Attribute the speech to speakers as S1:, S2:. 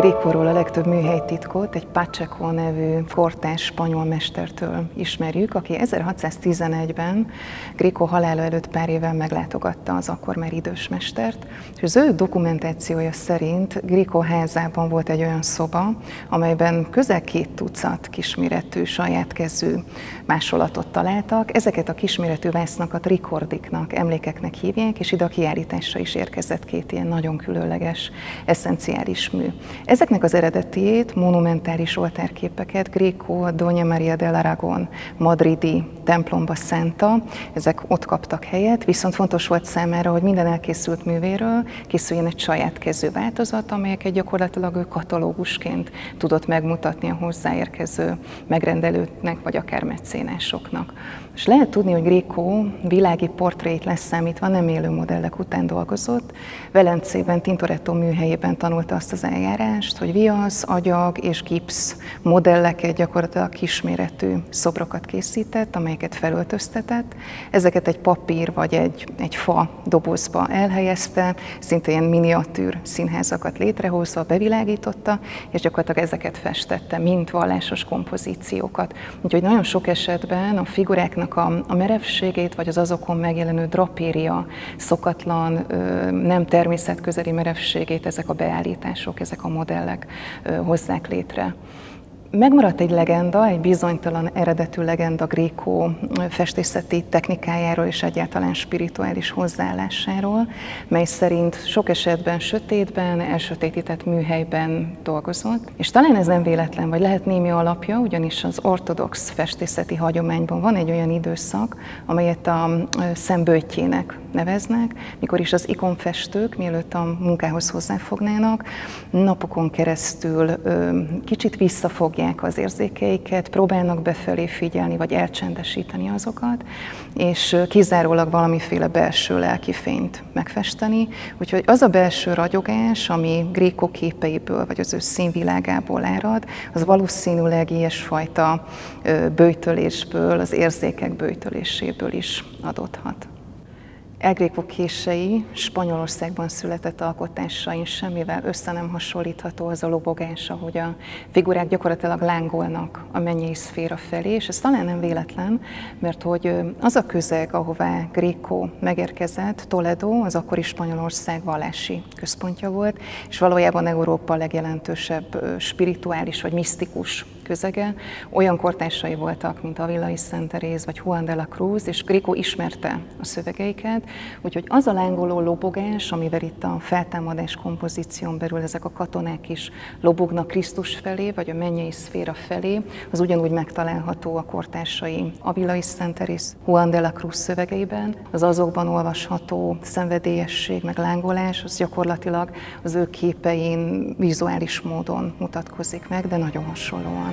S1: Grécoról a legtöbb műhelytitkot egy Pacheco nevű kortárs spanyol mestertől ismerjük, aki 1611-ben Gréco halála előtt pár évvel meglátogatta az akkor már idős mestert, és az ő dokumentációja szerint Gréco házában volt egy olyan szoba, amelyben közel 2 tucat kisméretű, saját kezű másolatot találtak. Ezeket a kisméretű vásznakat rikordiknak, emlékeknek hívják, és ide a kiállításra is érkezett 2 ilyen nagyon különleges, esszenciális mű. Ezeknek az eredetiét, monumentális oltárképeket Gréco Doña María del Aragón madridi templomba szánta, ezek ott kaptak helyet, viszont fontos volt számára, hogy minden elkészült művéről készüljön egy saját kezű változat, amelyeket gyakorlatilag ő katalógusként tudott megmutatni a hozzáérkező megrendelőknek, vagy akár mecénásoknak. És lehet tudni, hogy Gréco világi portréit leszámítva nem élő modellek után dolgozott. Velencében, Tintoretto műhelyében tanulta azt az eljárást, hogy viasz, agyag és gipsz modelleket, gyakorlatilag kisméretű szobrokat készített, amelyeket felöltöztetett. Ezeket egy papír vagy egy fa dobozba elhelyezte, szinte ilyen miniatűr színházakat létrehozva, bevilágította, és gyakorlatilag ezeket festette, mint vallásos kompozíciókat. Úgyhogy nagyon sok esetben a figuráknak a merevségét, vagy az azokon megjelenő drapéria szokatlan, nem természetközeli merevségét ezek a beállítások, ezek a modellek hozzák létre. Megmaradt egy legenda, egy bizonytalan eredetű legenda Gréco festészeti technikájáról és egyáltalán spirituális hozzáállásáról, mely szerint sok esetben sötétben, elsötétített műhelyben dolgozott. És talán ez nem véletlen, vagy lehet némi alapja, ugyanis az ortodox festészeti hagyományban van egy olyan időszak, amelyet a szemböjtjének neveznek, mikor is az ikonfestők, mielőtt a munkához hozzáfognának, napokon keresztül kicsit visszafogják az érzékeiket, próbálnak befelé figyelni, vagy elcsendesíteni azokat, és kizárólag valamiféle belső lelki fényt megfesteni. Úgyhogy az a belső ragyogás, ami Gréco képeiből, vagy az ő színvilágából árad, az valószínűleg ilyesfajta böjtölésből, az érzékek böjtöléséből is adódhat. El Gréco kései, Spanyolországban született alkotásain semmivel össze nem hasonlítható az a lobogás, ahogy a figurák gyakorlatilag lángolnak a mennyei szféra felé, és ez talán nem véletlen, mert hogy az a közeg, ahová Gréco megérkezett, Toledo, az akkori Spanyolország vallási központja volt, és valójában Európa legjelentősebb spirituális vagy misztikus közege. Olyan kortársai voltak, mint Avila Szent Teréz vagy Juan de la Cruz, és Gréco ismerte a szövegeiket, úgyhogy az a lángoló lobogás, amivel itt a feltámadás kompozíción belül ezek a katonák is lobognak Krisztus felé, vagy a mennyei szféra felé, az ugyanúgy megtalálható a kortársai Avila Szent Teréz, Juan de la Cruz szövegeiben. Az azokban olvasható szenvedélyesség, meg lángolás, az gyakorlatilag az ő képein vizuális módon mutatkozik meg, de nagyon hasonlóan.